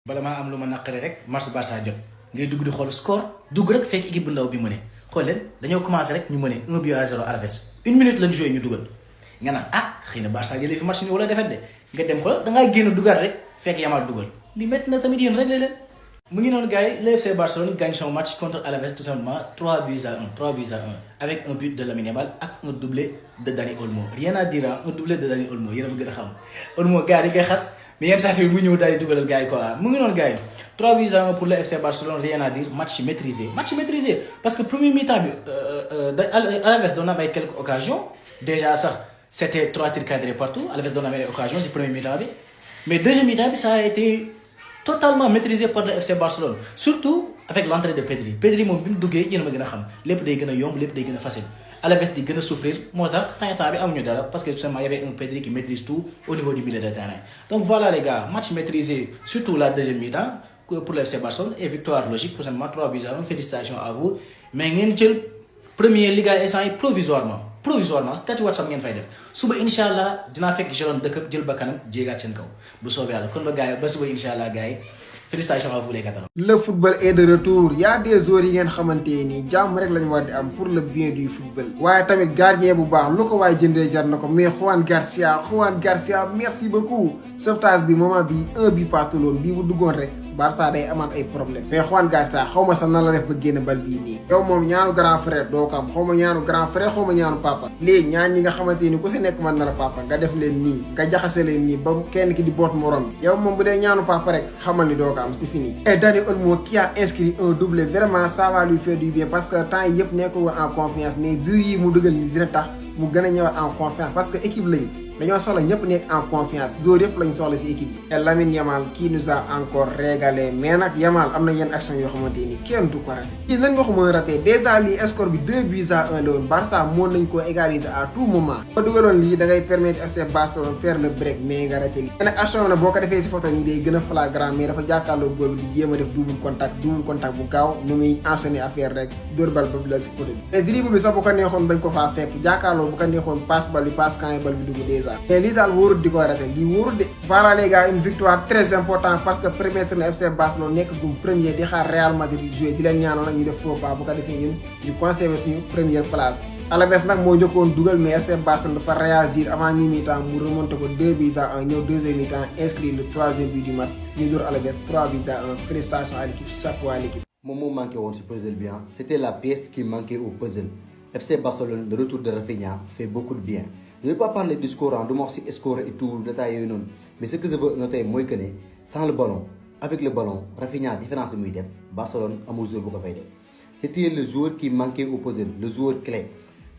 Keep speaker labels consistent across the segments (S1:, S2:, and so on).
S1: bala maa am lu ma naqare rek match Barça jot ngay dugg di xool score dugg rek fekk équipe bu ndaw bi mu ne xool leen dañoo commencé rek ñu mëne 1-0 Alaves 1 minute lañ joué ñu dugal nga naan xëy na Barça jëlee fi match ni wala defet de nga dem xool dangaa génn dugaat rek fekk Yamal dugal li métti na tamit yéen rek leen mu ngi noonu gars yi le FC Barcelone gagne son match contre Alaves tout simplement 3-1 avec un but de Lamine Yamal ak un doublé de Dani Olmo rien à dire un doublé de Dani Olmo yéen a ma gën a xam Olmo gars yi dañ koy xas mais yenn saa yi mu ñëw daal di dugalal gars yi quoi mu ngi noonu gars yi 3-1 pour le FC Barcelone rien à dire match maîtrisé parce que premier mi-temps bi Alaves doon na am ay quelques occasions déjà sax c'était 3 tirs cadrés partout Alaves doon na am ay occasions si premier mi-temps bi mais deuxième mi-temps bi ça a été totalement maîtrisé par le FC Barcelone surtout avec l'entrée de Pedri moom bi mu duggee yéen a ma gën a xam lépp day gën a yomb lépp day gën a facile Alaves di gën a souffrir moo tax fin temps bi amuñu dara parce que tout simplement y avait un Pedri qui maîtrise tout au niveau du milieu de terrain donc voilà les gars match maîtrisé surtout la deuxième mi-temps pour le FC Barcelone et victoire logique tout simplement 3-1 félicitations à vous mais ngeen jël premier Liga instant yi provisoirement statut WhatsApp ngeen fay def suba incha allah dinaa fekk Jérôme dëkk jël bakkanam jéegaat seen kaw bu soobee yàlla kon ba gars yi ba suba incha allah gars yi félicitations à vous les Catalans.
S2: Le football est de retour y a des joueurs yi ngeen xamante ni jàmm rek lañu war di am pour le bien du football. waaye tamit gardien bu baax lu ko waaye jëndee jar na ko mais Juan Garcia merci beaucoup sauvetage bi moment bi 1 but partout loon bii bu duggoon rek Barça day amaat ay problème mais Juan Garcia xaw ma sax nan la def ba génn bal bii nii. yow moom ñaanu grand frère doo ko am xaw ma ñaanu grand frère xaw ma ñaanu papa léegi ñaan ñi nga xamante ni ku si nekk man na la papa nga def leen nii nga jaxase leen nii ba kenn ki di boot morom bi yow moom bu dee ñaanu papa rek xamal ni doo ko am c'est fini. Et Dani Olmo qui a inscrit un doublé vraiment ça va lui faire du bien parce que temps yi yëpp nekkul woon en confiance mais but yi mu dugal ni dina tax mu gën a ñëwaat en confiance parce que équipe lañu dañoo soxla ñëpp nekk en confiance joueurs yëpp lañ soxla si équipe bi. et Lamine Yamal qui nous a encore régalé mais nag Yamal am na yenn action yoo xamante ni kenn du ko raté. lii nan nga ko mën a raté déjà lii score bi 2-1 la woon Barça mën nañ koo égaliser à tout moment. boo dugaloon lii da ngay permettre FC Barcelone faire le break mais nga raté lii. mais nag action na boo ko defee si photo nii day gën a flagrant mais dafa jàkkaarloo góor bi di jéem a def double contact bu gaaw nu muy enchaîner affaire rek dóor bal ba la si photo bi. mais dribble bi sax bu ko neexoon bañ ko faa fekk jàkkaarloo bu ko neexoon passe bal bi passe camp bal bi dugg déjà. mais lii daal wóorul di ko raté lii wóorul de. voilà les gars une victoire très importante parce que permettre na FC Barcelone nekk gum premier di xaar Real Madrid jouer di leen ñaanoon ñu def faux pas bu ko defee ñun ñu conserver suñu première place. Alaves nag moo njëkkoon dugal mais FC Barcelone dafa réagir avant mi-temps mu remonté ko 2-1 ñëw deuxième mi-temps inscrit le 3e but du match ñu door Alaves 3-1 félicitations à l'équipe chapeau à l'équipe.
S3: moom moo manqué woon ci puzzle bi c'était la pièce qui manquait au puzzle. FC Barcelone le retour de Rafinha fait beaucoup de bien. Je ne vais pas parler du score, du moins si score et tout, détail non. Mais ce que je veux noter, moi, que sans le ballon, avec le ballon, Rafinha, différence de def, Barcelone a un joueur beaucoup fait. C'était le joueur qui manquait au puzzle, le joueur clé.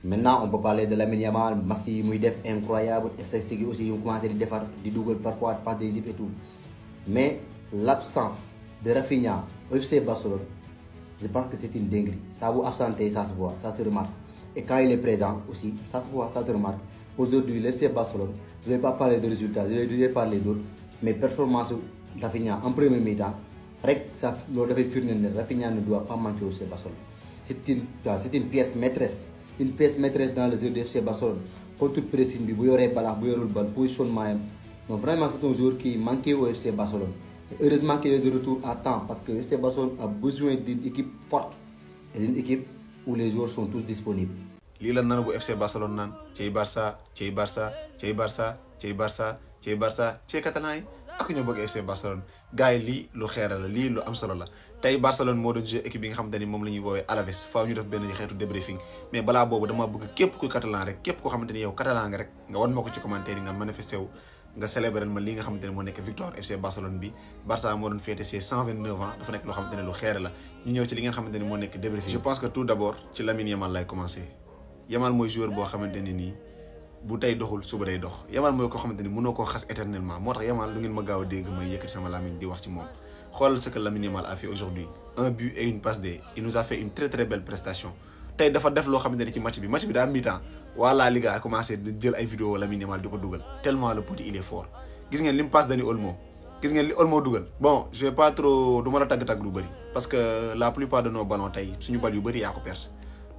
S3: Maintenant, on peut parler de Lamine Yamal, Massi, Mouidef, incroyable, et aussi, ils ont commencé à défendre, des doubles parfois, pas des et tout. Mais l'absence de Rafinha au FC Barcelone, je pense que c'est une dinguerie. Ça vous absenter, ça se voit, ça se remarque. Et quand il est présent aussi, ça se voit, ça se remarque. Aujourd'hui, l'FC Barcelone, je ne vais pas parler de résultats, je vais parler d'autres, mais performance de Rafinha en premier mi-temps, Rafinha ne doit pas manquer au FC Barcelone. C'est une pièce maîtresse dans le jeu de FC Barcelone. Contre toute pressing, il y aurait le positionnement. Donc vraiment, c'est un joueur qui manquait au FC Barcelone. Et heureusement qu'il est de retour à temps parce que le FC Barcelone a besoin d'une équipe forte et d'une équipe où les joueurs sont tous disponibles.
S4: lii la nanagu FC Barcelone naan cey Barça cey Catalan yi ak ñoo bëgg FC Barcelone gars yi lii lu xeera la lii lu am solo la tey Barcelone moo doon jouer équipe bi nga xamante ni moom la ñuy woowee Alaves faaw ñu def benn xeetu débriefing mais balaa boobu dama bëgg képp kuy Catalan rek képp koo xamante ni yow Catalan nga rek nga wan ma ko ci commentaire yi nga manifesté wu nga célébrer ma lii nga xamante ne moo nekk victoire FC Barcelone bi Barça moo doon fêté ses 129 ans dafa nekk loo xamante ne lu xeera la ñu ñëw ci li ngeen xamante ni moo nekk débriefing. Je pense que tout d'abord ci Lamine Yamal lay commencer Yamal mooy joueur boo xamante ne nii bu tey doxul suba day dox Yamal mooy koo xamante ni mënoo koo xas éternellement moo tax Yamal lu ngeen ma gaaw a dégg may yëkkati sama Lamine di wax ci moom xoolal ce que Lamine Yamal a fait aujourd'hui un but et une passe D il nous a fait une très très belle prestation tey dafa def loo xamante ni ci match bi daa mi-temps waa La Liga a commencé di jël ay vidéo Lamine Yamal di ko dugal tellement le petit il est fort gis ngeen li mu passe Dani Olmo gis ngeen li Olmo dugal bon je vais pas trop du ma la tagg-tagg lu bëri parce que la plupart de nos ballons tey suñu bal yu bëri yaa ko perte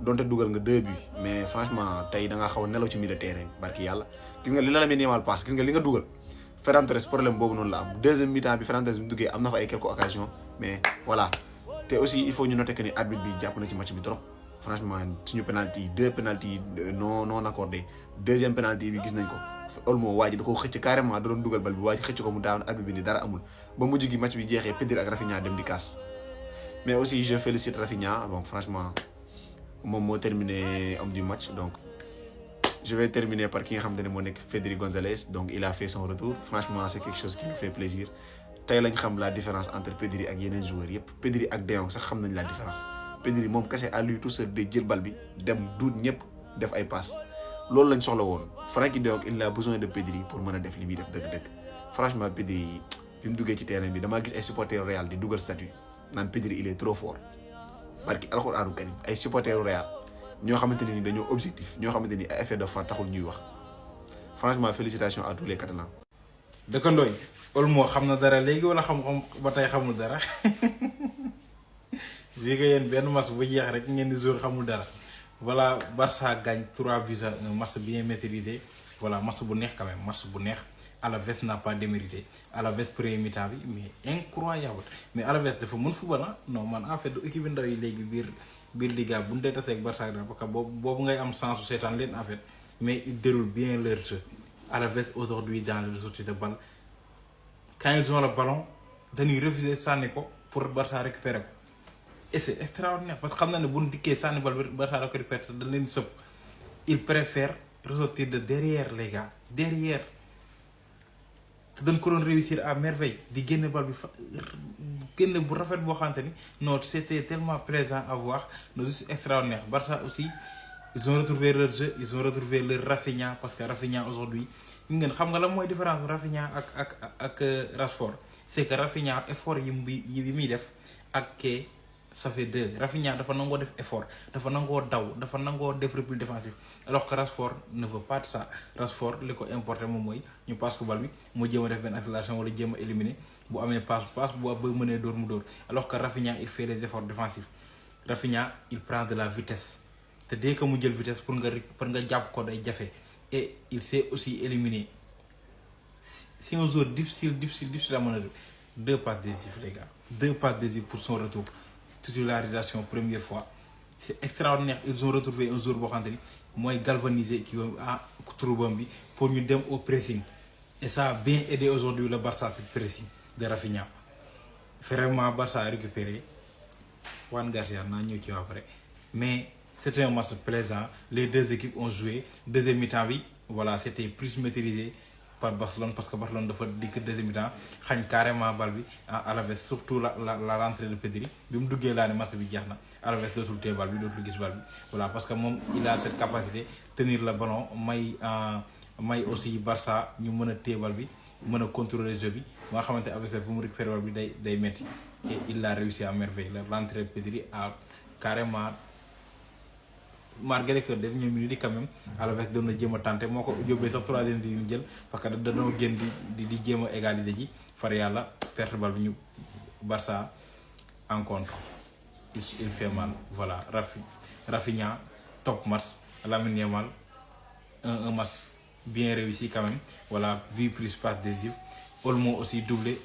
S4: donte dugal nga 2 buts mais franchement tey da ngaa xaw a nelaw ci milieu de terrain barki yàlla gis nga li la Lamine Yamal passe gis nga li nga dugal Ferran Torres problème boobu noonu la am deuxième mi-temps bi Ferran Torres bi mu duggee am na fa ay quelques occasions mais voilà te aussi il faut ñu noter que ni arbitre bi jàpp na ci match bi trop franchement suñu penalty deux penalty non accordé deuxième penalty bi gis nañ ko Olmo waa ji da ko xëcc carrément da doon dugal bal bi waa ji xëcc ko mu daanu arbitre bi ni dara amul ba mujj gi match bi jeexee Pedri ak Rafinha dem di kaas mais aussi je félicite Rafinha donc franchement moom moo terminé homme du match donc je vais terminer par ki nga xamante ne moo nekk Federico González donc il a fait son retour franchement c'est quelque chose qui nous fait plaisir tey lañ xam la différence entre Pedri ak yeneen joueurs yëpp Pedri ak De Jong sax xam nañ la différence Pedri moom kese à lui tout seul day jël bal bi dem duut ñëpp def ay passes loolu lañ soxla woon Frenkie De Jong il a besoin de Pedri pour mën a def li muy def dëgg-dëgg franchement Pedri bi mu duggee ci terrain bi damaa gis ay supporters Real di dugal statut naan Pedri il est trop fort barki alxuraanu karim ay supporters Real ñoo xamante ne ni dañoo objectif ñoo xamante ni ay effet de fin taxul ñuy wax franchement félicitations à tous les Catalans.
S5: dëkkandooy Olmo xam na dara léegi wala xam-xam ba tey xamul dara vi nga yéen benn match bu jeex rek ngeen di jour xamul dara voilà Barça gagne 3-1 match bien maîtrisé voilà match bu neex quand même match bu neex Alaves n'a pas démérité Alaves premier mi-temps bi mais incroyable mais Alaves dafa mën football non man en fait du équipe ndaw yi léegi biir Liga bu ñu dee tasee ak Barça parce que boobu ngay am chance su seetaan leen en fait mais ils déroulent bien leur jeu Alaves aujourd'hui dans le sortie de balle quand ils ont le ballon dañuy refuser sànni ko pour Barça récupérer ko et c'est extraordinaire parce que xam na ne bu ñu dikkee sànni bal Barça récupérer te dañ leen sëb ils préfèrent ressortir de derrière les gars derrière te dañ ko doon réussir à merveille di génne bal bi génne bu rafet boo xamante ni non c'était tellement plaisant à voir non juste extraordinaire Barça aussi ils ont retrouvé leur jeu ils ont retrouvé leur Rafinha parce que Rafinha aujourd'hui ngeen xam nga la mooy différence Rafinha ak Rashford c'est que Rafinha effort yi muy def ak kee ça fait deux Rafinha dafa nangoo def effort dafa nangoo daw dafa nangoo def repli défensif alors que Rashford ne veut pas de ça Rashford li ko importé moom mooy ñu passe ko bal bi mu jéem a def benn accélération wala jéem a éliminer bu amee passe bu ba mënee dóor mu dóor alors que Rafinha il fait les efforts défensifs Rafinha il prend de la vitesse te dès que mu jël vitesse pour nga jàpp ko day jafe et il sait aussi éliminer c'est un joueur difficile à mën a def 2 passes décisives les gars 2 passes décisives pour son retour titularisation première fois c'est extraordinaire ils ont retrouvé un joueur boo xamante ni mooy galvaniser ki troubam bi pour ñu dem au pressing et ça a bien aidé aujourd'hui le Barça sur pressing de Rafinha vraiment Barça a récupéré Juan Garcia naa ñëw ci après mais c'était un match plaisant les deux équipes ont joué deuxième mi-temps bi voilà c'était plus maîtrisé par Barcelone parce que Barcelone dafa dikk deuxième mi-temps xañ carrément bal bi à Alaves surtout la rentrée de Pedri bi mu duggee laa ne match bi jeex na Alaves dootul téye bal bi dootul gis bal bi voilà parce que moom il a cette capacité tenir le ballon may aussi Barça ñu mën a téye bal bi mën a contrôler jeu bi ba nga xamante adversaire bu mu récupérer bal bi day metti et il a réussi à merveille la rentrée de Pedri a carrément malgré que dernière minute quand même Alaves doon na jéem a tenté moo ko yóbbee sax troisième bi ñu jël parce que dañoo génn di jéem a égaliser ji far yàlla perte bal bi ñu Barça en contre il fait mal voilà Rafinha top match Lamine Yamal un match bien réussi quand même voilà but plus passe décisive Olmo aussi doublé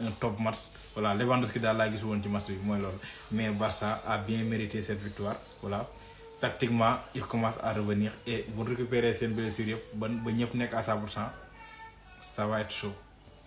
S5: un top match voilà Lewandowski daal laa gis woon ci match bi mooy loolu mais Barça a bien mérité cette victoire voilà tactiquement il commence à revenir et bu récupérer seen blessure yëpp ba ñëpp nekk à 100% ça va être chaud.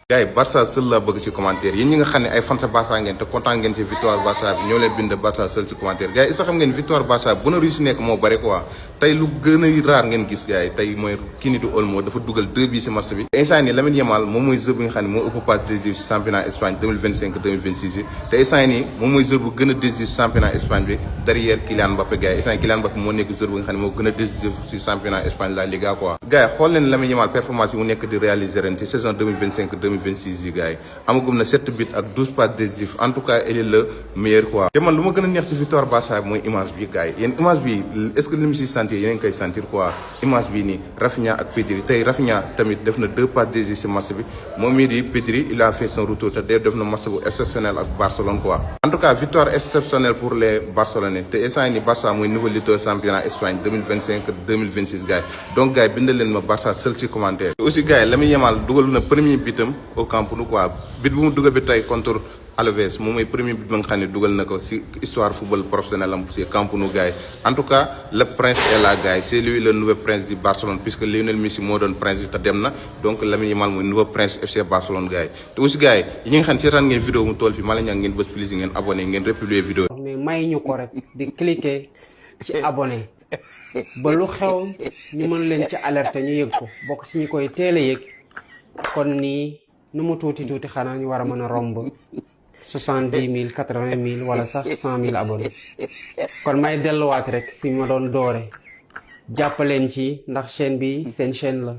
S6: gars yi Barça seul la bëgg ci commentaire yéen ñi nga xam ne ay fan sa Barça ngeen te content ngeen ci victoire Barça bi ñoo leen bind Barça seul ci commentaire gars yi isa xam ngeen victoire Barça bu na réussi nekk moo bëri quoi tey lu gën a rare ngeen gis gars yi tey mooy kii ni du Olmo dafa dugal 2 bi ci match bi instant nii Lamine Yamal moom mooy joueur bi nga xam ne moo ëpp passe décisive ci championnat Espagne 2025-2026 bi te instant nii moom mooy joueur bu gën a décisif ci championnat Espagne bi derrière Kylian Mbappé gars yi instant Kylian Mbappé moo nekk joueur bi nga xam ne moo gën a décisif ci championnat Espagne la Liga quoi gars yi xool leen Lamine Yamal performance yi mu nekk di réaliser ren ci saison 2025-2026 2026 yi gars yi amagum na 7 buts ak 12 passes décisives en tout cas il est le meilleur quoi. te man lu ma gën a neex si victoire Barça bi mooy image bi gars yi yéen image bi est-ce que li mu si sentir yéen a ngi koy sentir quoi image bii nii Rafinha ak Pedri tey Rafinha tamit def na 2 passes décisives si match bi moom mii di Pedri il a fait son retour te def na match bu exceptionnel ak Barcelone quoi. en tout cas victoire exceptionnelle pour les Barcelonais te instant ni Barça mooy nouveau leader championnat Espagne 2025-2026 gars yi donc gars yi bindal leen ma Barça seul ci commentaire aussi gars yi Lamine Yamal dugal na premier bitam au Camp Nou quoi bit bu mu dugal bi tey contre Alaves moom mooy premier bit ba nga xam ne dugal na ko ci histoire football professionnel am ci Camp Nou gars yi en tout cas le prince est là gars yi c'est lui le nouveau prince du Barcelone puisque Lionel Messi moo doon prince te dem na donc Lamine Yamal mooy nouveau prince FC Barcelone gars yi te aussi gars yi ñi nga xam ne seetaan ngeen vidéo mu toll fi ma la ñaan ngeen bës plus ngeen abonné ngeen republier vidéo
S7: mais may ñu ko rek di cliquer ci abonné ba lu xew ñu mën leen ci alerter ñu yëg ko bokk ci ñi koy teel a yëg kon nii nu mu tuuti xanaa ñu war a mën a romb 70 000 80 000 wala sax 100 000 abonnés kon may delluwaat rek fi ma doon doore jàppaleen ci ndax chaîne bi seen chaîne la